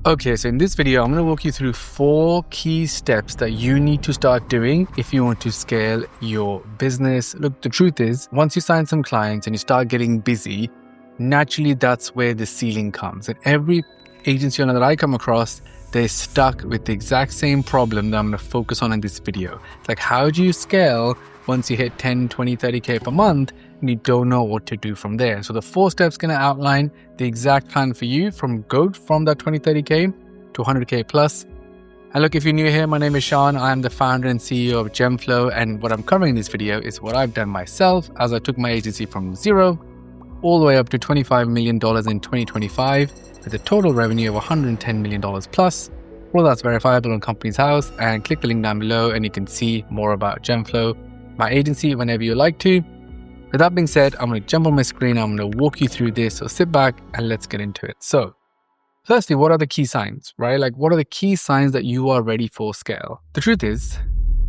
Okay, so in this video, I'm going to walk you through 4 key steps that you need to start doing if you want to scale your business. Look, the truth is, once you sign some clients and you start getting busy, naturally that's where the ceiling comes. And every agency owner that I come across, they're stuck with the exact same problem that I'm going to focus on in this video. It's like, how do you scale once you hit 10, 20, 30K per month and you don't know what to do from there? So the 4 steps going to outline the exact plan for you from that 20, 30K to 100K plus. And look, if you're new here, my name is Shan. I am the founder and CEO of GemFlow. And what I'm covering in this video is what I've done myself as I took my agency from zero all the way up to $25 million in 2025 with a total revenue of $110 million plus. All that's verifiable on Companies House, and click the link down below and you can see more about GemFlow, my agency, whenever you like to. With that being said, I'm going to jump on my screen. I'm going to walk you through this. So sit back and let's get into it. So firstly, what are the key signs, right? Like, what are the key signs that you are ready for scale? The truth is,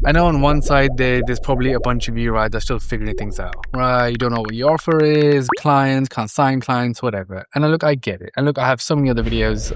I know on one side there's probably a bunch of you, right, that's still figuring things out, right? You don't know what your offer is, clients, can't sign clients, whatever. And look, I get it. And look, I have so many other videos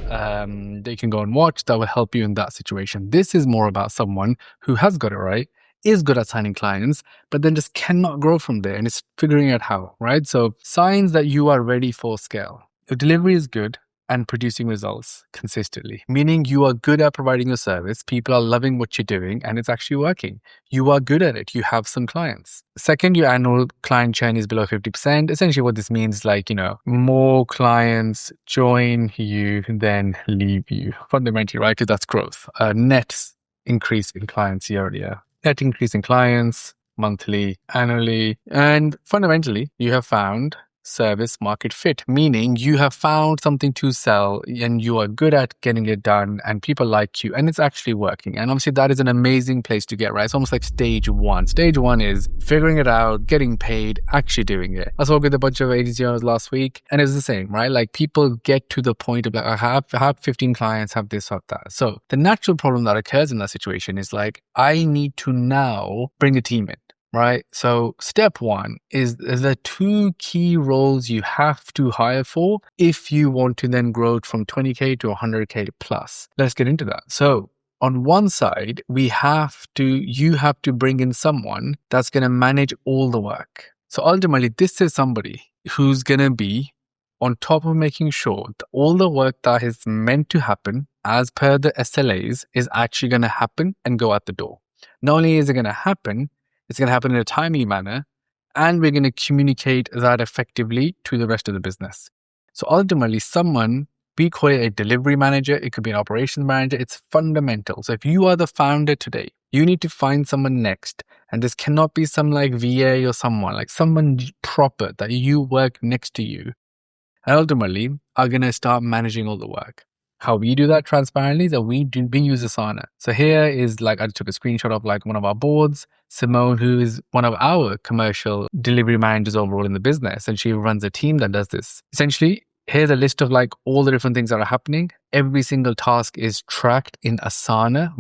that you can go and watch that will help you in that situation. This is more about someone who has got it right, is good at signing clients, but then just cannot grow from there and is figuring out how, right? So signs that you are ready for scale. Your delivery is good and producing results consistently, meaning you are good at providing your service. People are loving what you're doing and it's actually working. You are good at it. You have some clients. Second, your annual client churn is below 50%. Essentially what this means, like, more clients join you than leave you fundamentally, right? Because that's growth. Net increase in clients year on year. Net increase in clients monthly, annually, and fundamentally, you have found service market fit, meaning you have found something to sell and you are good at getting it done and people like you and it's actually working. And obviously that is an amazing place to get, right? It's almost like stage 1. Stage 1 is figuring it out, getting paid, actually doing it. I spoke with a bunch of agency owners last week and it's the same, right? Like, people get to the point of like, I have 15 clients, have this, have that. So the natural problem that occurs in that situation is like, I need to now bring a team in. Right? So step 1 is the 2 key roles you have to hire for if you want to then grow from 20K to 100K plus. Let's get into that. So on one side, you have to bring in someone that's going to manage all the work. So ultimately, this is somebody who's going to be on top of making sure that all the work that is meant to happen as per the SLAs is actually going to happen and go out the door. Not only is it going to happen, it's going to happen in a timely manner, and we're going to communicate that effectively to the rest of the business. So ultimately, we call it a delivery manager. It could be an operations manager. It's fundamental. So if you are the founder today, you need to find someone next. And this cannot be some like VA or someone proper that you work next to you. And ultimately are going to start managing all the work. How we do that transparently is that we use Asana. So here is I took a screenshot of one of our boards, Simone, who is one of our commercial delivery managers overall in the business. And she runs a team that does this. Essentially, here's a list of all the different things that are happening. Every single task is tracked in Asana.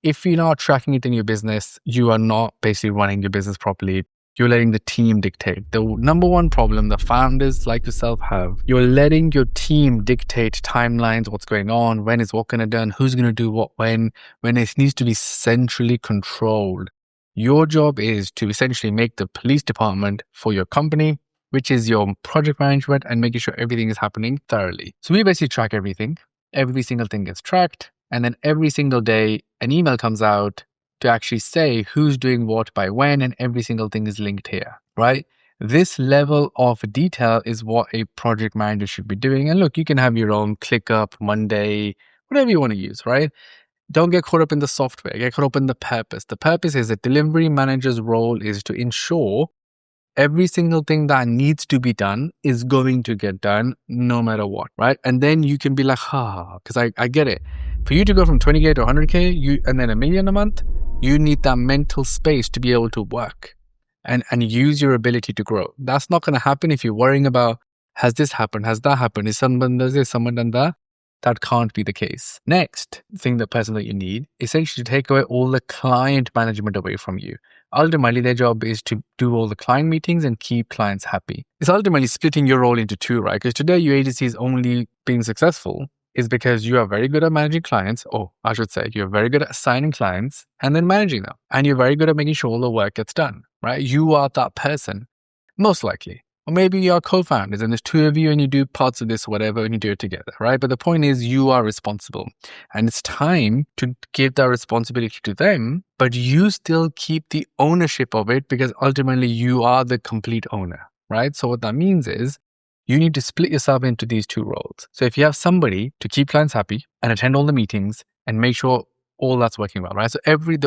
If you're not tracking it in your business, you are not basically running your business properly. You're letting the team dictate. The number one problem the founders like yourself have, you're letting your team dictate timelines, what's going on, when is what going to be done, who's going to do what when it needs to be centrally controlled. Your job is to essentially make the police department for your company, which is your project management, and making sure everything is happening thoroughly. So we basically track everything. Every single thing gets tracked. And then every single day, an email comes out to actually say who's doing what by when, and every single thing is linked here, right? This level of detail is what a project manager should be doing. And look, you can have your own ClickUp, Monday, whatever you want to use, right? Don't get caught up in the software, get caught up in the purpose. The purpose is a delivery manager's role is to ensure every single thing that needs to be done is going to get done no matter what, right? And then you can be like, because I get it. For you to go from 20K to 100K and then $1 million a month, you need that mental space to be able to work and use your ability to grow. That's not going to happen if you're worrying about, has this happened? Has that happened? Is someone does this, someone done that? That can't be the case. Next person that you need is essentially to take away all the client management away from you. Ultimately, their job is to do all the client meetings and keep clients happy. It's ultimately splitting your role into 2, right? Because today your agency is only being successful is because you are very good at managing clients, or I should say, you're very good at assigning clients and then managing them. And you're very good at making sure all the work gets done, right? You are that person, most likely. Or maybe you are co-founders and there's two of you and you do parts of this, whatever, and you do it together, right? But the point is you are responsible and it's time to give that responsibility to them, but you still keep the ownership of it because ultimately you are the complete owner, right? So what that means is you need to split yourself into these two roles. So if you have somebody to keep clients happy and attend all the meetings and make sure all that's working well, right? So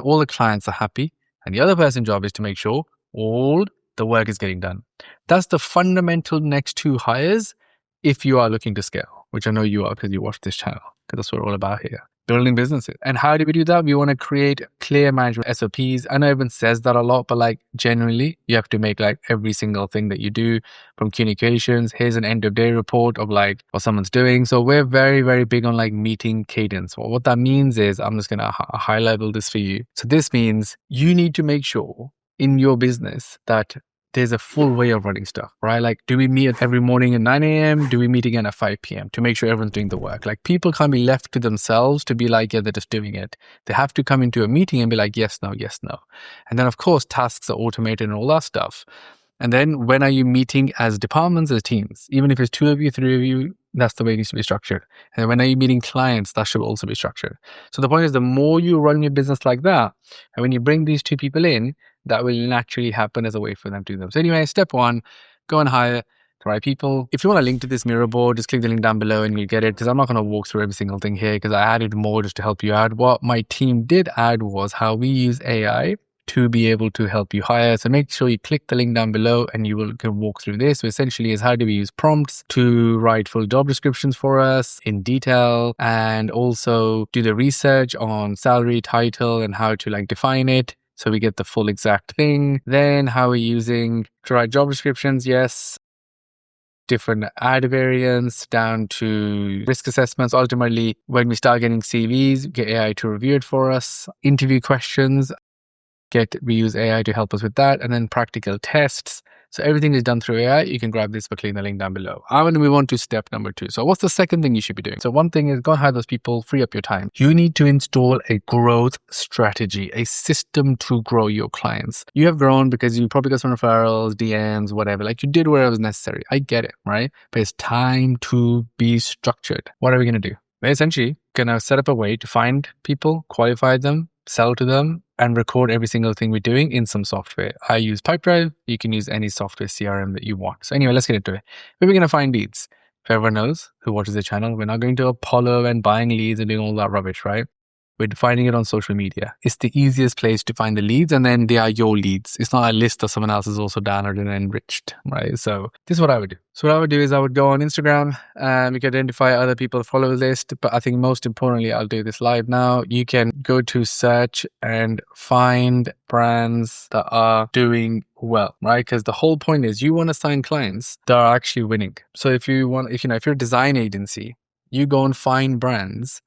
all the clients are happy and the other person's job is to make sure all the work is getting done. That's the fundamental next two hires if you are looking to scale, which I know you are because you watch this channel, because that's what we're all about here. Building businesses. And how do we do that? We want to create clear management SOPs. I know everyone says that a lot, but like generally, you have to make like every single thing that you do from communications. Here's an end of day report of like what someone's doing. So we're very, very big on like meeting cadence. Well, what that means is I'm just going to high level this for you. So this means you need to make sure in your business that there's a full way of running stuff, right? Like, do we meet every morning at 9 a.m.? Do we meet again at 5 p.m. to make sure everyone's doing the work? Like, people can't be left to themselves to be like, yeah, they're just doing it. They have to come into a meeting and be like, yes, no, yes, no. And then, of course, tasks are automated and all that stuff. And then when are you meeting as departments, as teams? Even if it's 2 of you, 3 of you, that's the way it needs to be structured. And when are you meeting clients, that should also be structured. So the point is, the more you run your business like that, and when you bring these two people in, that will naturally happen as a way for them to do them. So anyway, step 1, go and hire the right people. If you want a link to this Miro board, just click the link down below and you'll get it, because I'm not going to walk through every single thing here because I added more just to help you out. What my team did add was how we use AI to be able to help you hire. So make sure you click the link down below and you can walk through this. So essentially is how do we use prompts to write full job descriptions for us in detail, and also do the research on salary, title, and how to like define it so we get the full exact thing. Then how we're using to write job descriptions, yes, different ad variants down to risk assessments. Ultimately, when we start getting CVs, get AI to review it for us, interview questions, we use AI to help us with that, and then practical tests. So everything is done through AI. You can grab this by clicking the link down below. I'm going to move on to step number 2. So what's the second thing you should be doing? So one thing is go and hire those people, free up your time. You need to install a growth strategy, a system to grow your clients. You have grown because you probably got some referrals, DMs, whatever. Like you did whatever was necessary. I get it, right? But it's time to be structured. What are we going to do? We're essentially going to set up a way to find people, qualify them, sell to them, and record every single thing we're doing in some software. I use Pipedrive. You can use any software CRM that you want. So anyway, let's get into it. Where are we going to find leads? If everyone knows who watches the channel, we're not going to Apollo and buying leads and doing all that rubbish, right? We're finding it on social media. It's the easiest place to find the leads, and then they are your leads. It's not a list that someone else has also downloaded and enriched, right? So this is what I would do. So what I would do is I would go on Instagram and we can identify other people's follow list. But I think most importantly, I'll do this live now. You can go to search and find brands that are doing well, right? Because the whole point is you want to sign clients that are actually winning. So if you're a design agency, you go and find brands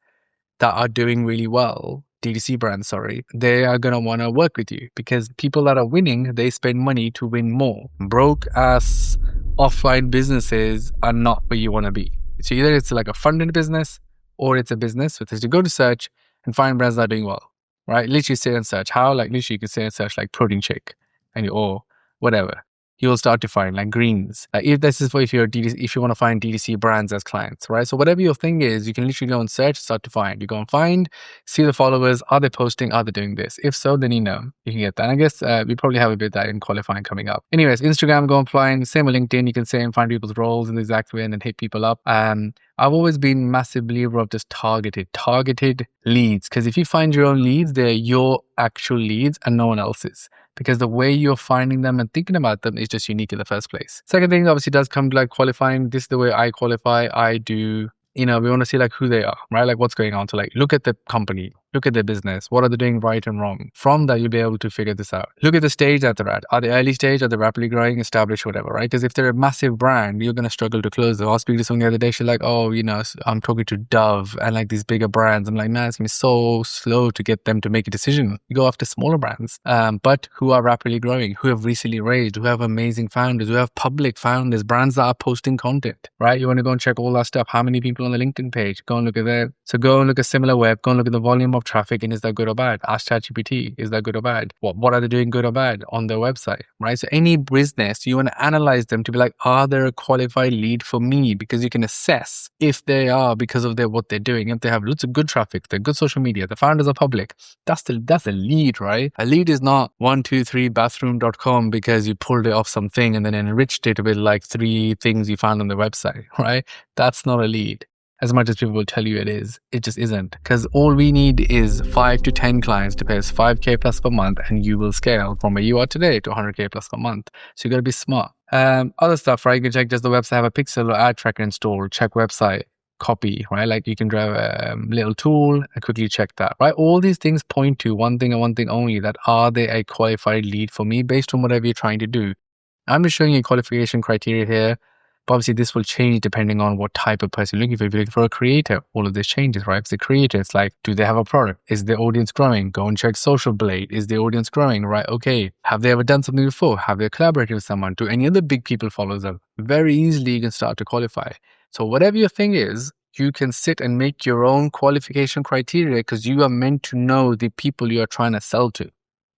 that are doing really well, DTC brands, they are going to want to work with you because people that are winning, they spend money to win more. Broke ass offline businesses are not where you want to be. So either it's like a funded business or it's a business which is to go to search and find brands that are doing well, right? Literally say and search. How? Like literally you can say and search like protein shake or whatever. You'll start to find like greens. If this is for if you want to find DTC brands as clients, right? So whatever your thing is, you can literally go and search, start to find. You go and find, see the followers. Are they posting? Are they doing this? If so, then you can get that. And I guess we probably have a bit of that in qualifying coming up. Anyways, Instagram, go and find. Same with LinkedIn. You can say and find people's roles in the exact way and then hit people up. I've always been massive believer of just targeted leads. Because if you find your own leads, they're your actual leads and no one else's. Because the way you're finding them and thinking about them is just unique in the first place. Second thing obviously does come to like qualifying. This is the way I qualify. I do, we want to see like who they are, right? Like what's going on. So like look at the company, Look at their business. What are they doing right and wrong? From that, you'll be able to figure this out. Look at the stage that they're at. Are they early stage? Are they rapidly growing, established, whatever, right? Because if they're a massive brand, you're going to struggle to close them. I was speaking to someone the other day. She's like, oh, I'm talking to Dove and like these bigger brands. I'm like, man, it's going to be so slow to get them to make a decision. You go after smaller brands, but who are rapidly growing, who have recently raised, who have amazing founders, who have public founders, brands that are posting content, right? You want to go and check all that stuff. How many people on the LinkedIn page? Go and look at that. So go and look at similar web. Go and look at the volume of traffic, and is that good or bad? Ask ChatGPT, is that good or bad? What are they doing good or bad on their website, right? So any business, you want to analyze them to be like, are they a qualified lead for me? Because you can assess if they are because of what they're doing. If they have lots of good traffic, they're good social media, the founders are public, that's a lead, right? A lead is not 123bathroom.com because you pulled it off something and then enriched it with like 3 things you found on the website, right? That's not a lead. As much as people will tell you it is, it just isn't. Because all we need is 5 to 10 clients to pay us 5K plus per month, and you will scale from where you are today to 100K plus per month. So you got to be smart. Other stuff, right? You can check, does the website have a pixel or ad tracker installed? Check website copy, right? Like you can drive a little tool and quickly check that, right? All these things point to one thing and one thing only, that are they a qualified lead for me based on whatever you're trying to do. I'm just showing you qualification criteria here. But obviously, this will change depending on what type of person you're looking for. If you're looking for a creator, all of this changes, right? If it's a creator, it's like, do they have a product? Is the audience growing? Go and check Social Blade. Is the audience growing, right? Okay. Have they ever done something before? Have they collaborated with someone? Do any other big people follow them? Very easily, you can start to qualify. So whatever your thing is, you can sit and make your own qualification criteria because you are meant to know the people you are trying to sell to.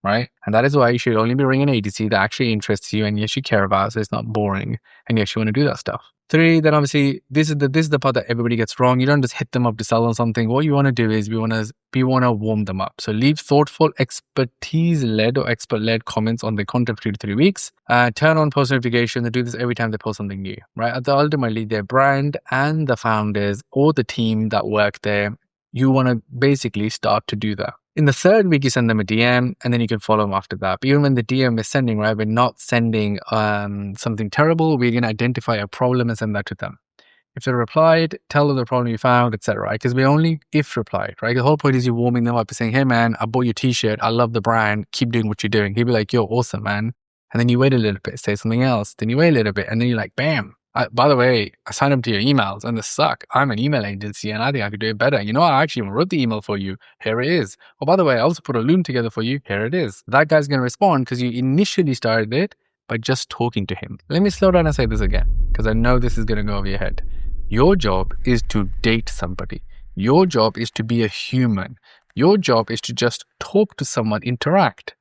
Right? And that is why you should only be ringing an agency that actually interests you and yes, you care about, so it's not boring. And yes, you want to do that stuff. 3, then obviously this is the part that everybody gets wrong. You don't just hit them up to sell them something. What you want to do is we want to warm them up. So leave thoughtful, expertise-led or expert-led comments on the content for 2 to 3 weeks. Turn on post notifications and do this every time they post something new. Right? Ultimately, their brand and the founders or the team that work there, you want to basically start to do that. In the 3rd week, you send them a DM and then you can follow them after that. But even when the DM is sending, right, we're not sending something terrible. We're going to identify a problem and send that to them. If they replied, tell them the problem you found, etc. Right? Because we only if replied, right? The whole point is you warming them up, saying, hey man, I bought your t-shirt. I love the brand. Keep doing what you're doing. He'll be like, you're awesome, man. And then you wait a little bit, say something else. Then you wait a little bit and then you're like, bam. By the way, I signed up to your emails and they suck. I'm an email agency and I think I could do it better. You know, I actually wrote the email for you. Here it is. Oh, by the way, I also put a loom together for you. Here it is. That guy's going to respond because you initially started it by just talking to him. Let me slow down and say this again because I know this is going to go over your head. Your job is to date somebody. Your job is to be a human. Your job is to just talk to someone, interact.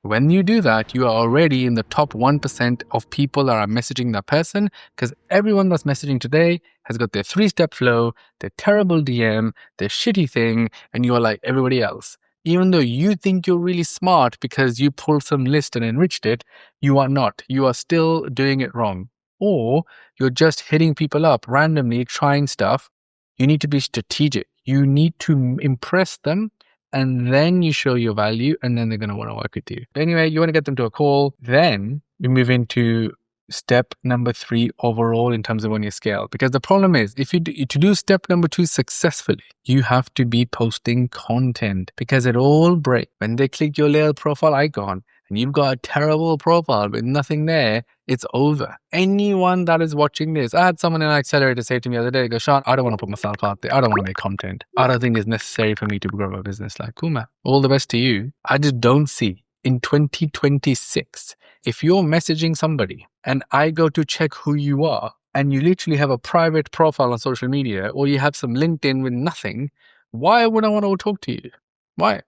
When you do that, you are already in the top 1% of people that are messaging that person because everyone that's messaging today has got their 3-step flow, their terrible DM, their shitty thing, and you are like everybody else. Even though you think you're really smart because you pulled some list and enriched it, you are not. You are still doing it wrong. Or you're just hitting people up randomly, trying stuff. You need to be strategic. You need to impress them. And then you show your value and then they're going to want to work with you. But anyway, you want to get them to a call. Then we move into step number 3 overall in terms of when you scale. Because the problem is, if you to do step number 2 successfully, you have to be posting content because it all breaks. When they click your little profile icon and you've got a terrible profile with nothing there, it's over. Anyone that is watching this, I had someone in an accelerator say to me the other day, they go, Shan, I don't want to put myself out there. I don't want to make content. I don't think it's necessary for me to grow my business. Like, cool, man. All the best to you. I just don't see in 2026, if you're messaging somebody and I go to check who you are and you literally have a private profile on social media or you have some LinkedIn with nothing, why would I want to talk to you? Why?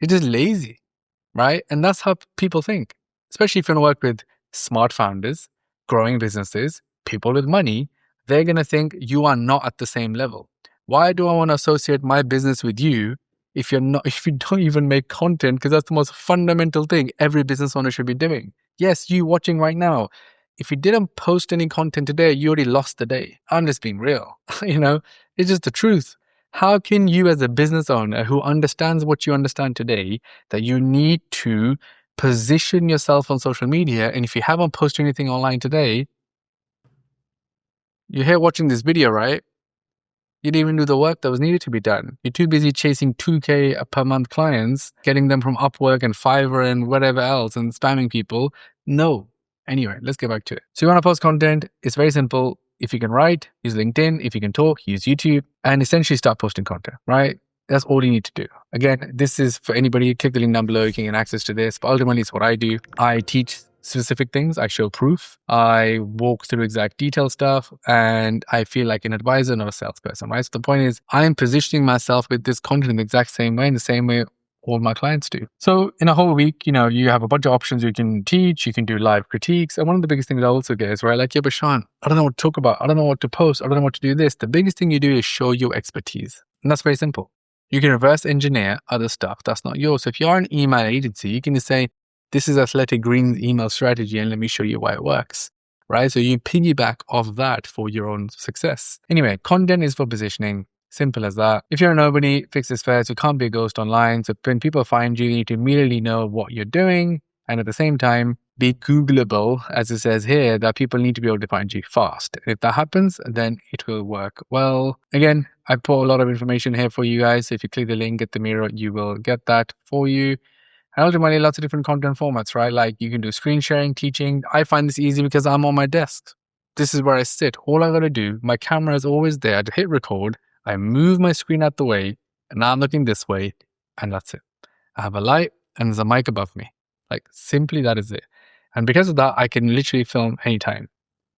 You're just lazy, right? And that's how people think, especially if you want to work with smart founders, growing businesses, people with money. They're going to think you are not at the same level. Why do I want to associate my business with you if you don't even make content? Because that's the most fundamental thing every business owner should be doing. Yes, you watching right now, if you didn't post any content today, you already lost the day. I'm just being real. It's just the truth. How can you as a business owner who understands what you understand today, that you need to position yourself on social media, and if you haven't posted anything online today, you're here watching this video, right? You didn't even do the work that was needed to be done. You're too busy chasing 2K per month clients, getting them from Upwork and Fiverr and whatever else and spamming people. No. Anyway, let's get back to it. So you want to post content. It's very simple. If you can write, use LinkedIn. If you can talk, use YouTube, and essentially start posting content, right? That's all you need to do. Again, this is for anybody. Click the link down below. You can get access to this. But ultimately, it's what I do. I teach specific things. I show proof. I walk through exact detail stuff, and I feel like an advisor, not a salesperson, right? So the point is, I'm positioning myself with this content in the exact same way, in the same way all my clients do. So in a whole week, you have a bunch of options you can teach, you can do live critiques. And one of the biggest things I also get is, right, like, yeah, but Shan, I don't know what to talk about. I don't know what to post. I don't know what to do this. The biggest thing you do is show your expertise. And that's very simple. You can reverse engineer other stuff that's not yours. So if you're an email agency, you can just say, this is Athletic Green's email strategy, and let me show you why it works, right? So you piggyback off that for your own success. Anyway, content is for positioning. Simple as that. If you're a nobody, fix this first. You can't be a ghost online. So when people find you, you need to immediately know what you're doing. And at the same time, be Googleable, as it says here, that people need to be able to find you fast. If that happens, then it will work well. Again, I put a lot of information here for you guys. So if you click the link, get the Miro, you will get that for you. And ultimately, lots of different content formats, right? Like you can do screen sharing, teaching. I find this easy because I'm on my desk. This is where I sit. All I got to do, my camera is always there to hit record. I move my screen out the way, and now I'm looking this way, and that's it. I have a light, and there's a mic above me. Like, simply that is it. And because of that, I can literally film anytime.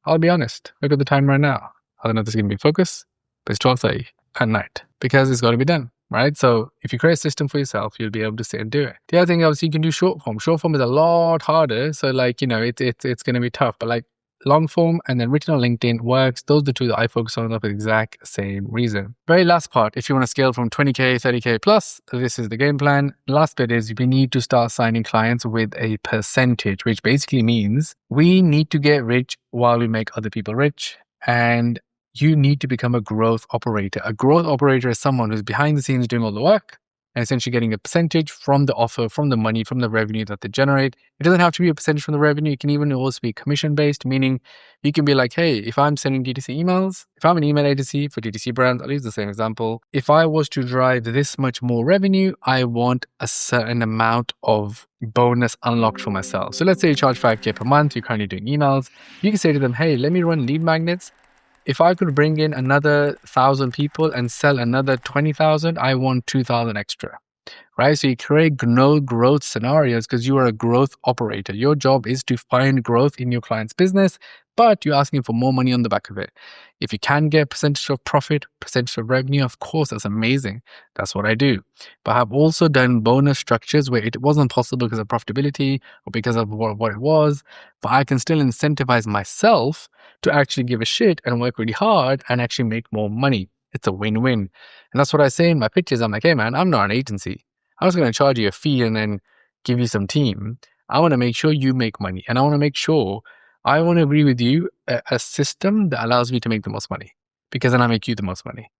I'll be honest. Look at the time right now. I don't know if this is going to be focused, but it's 12:30 at night because it's got to be done, right? So if you create a system for yourself, you'll be able to sit and do it. The other thing, obviously, you can do short form. Short form is a lot harder. So like, it's going to be tough, but like, long form and then written on LinkedIn works. Those are the two that I focus on for the exact same reason. Very last part, if you want to scale from 20K, 30K plus, this is the game plan. Last bit is we need to start signing clients with a percentage, which basically means we need to get rich while we make other people rich. And you need to become a growth operator. A growth operator is someone who's behind the scenes doing all the work and essentially getting a percentage from the offer, from the money, from the revenue that they generate. It doesn't have to be a percentage from the revenue. It can even also be commission-based, meaning you can be like, hey, if I'm sending DTC emails, if I'm an email agency for DTC brands, I'll use the same example. If I was to drive this much more revenue, I want a certain amount of bonus unlocked for myself. So let's say you charge 5K per month, you're currently doing emails. You can say to them, hey, let me run lead magnets. If I could bring in another 1,000 people and sell another 20,000, I want 2,000 extra, right? So you create no growth scenarios because you are a growth operator. Your job is to find growth in your client's business, but you're asking for more money on the back of it. If you can get percentage of profit, percentage of revenue, of course, that's amazing. That's what I do. But I've also done bonus structures where it wasn't possible because of profitability or because of what it was, but I can still incentivize myself to actually give a shit and work really hard and actually make more money. It's a win-win. And that's what I say in my pitches. I'm like, hey man, I'm not an agency. I'm just going to charge you a fee and then give you some team. I want to make sure you make money. And I want to make sure, I want to agree with you, a system that allows me to make the most money, because then I make you the most money.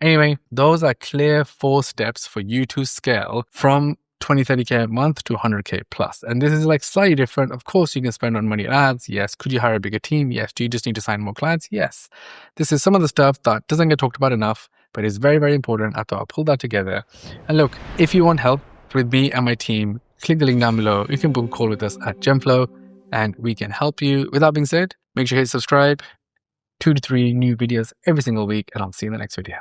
Anyway, those are clear 4 steps for you to scale from 20, 30K a month to 100K plus. And this is like slightly different. Of course, you can spend on money on ads. Yes. Could you hire a bigger team? Yes. Do you just need to sign more clients? Yes. This is some of the stuff that doesn't get talked about enough, but is very, very important. I thought I'll pull that together. And look, if you want help with me and my team, click the link down below. You can book a call with us at Gemflow and we can help you. With that being said, make sure you hit subscribe. 2 to 3 new videos every single week, and I'll see you in the next video.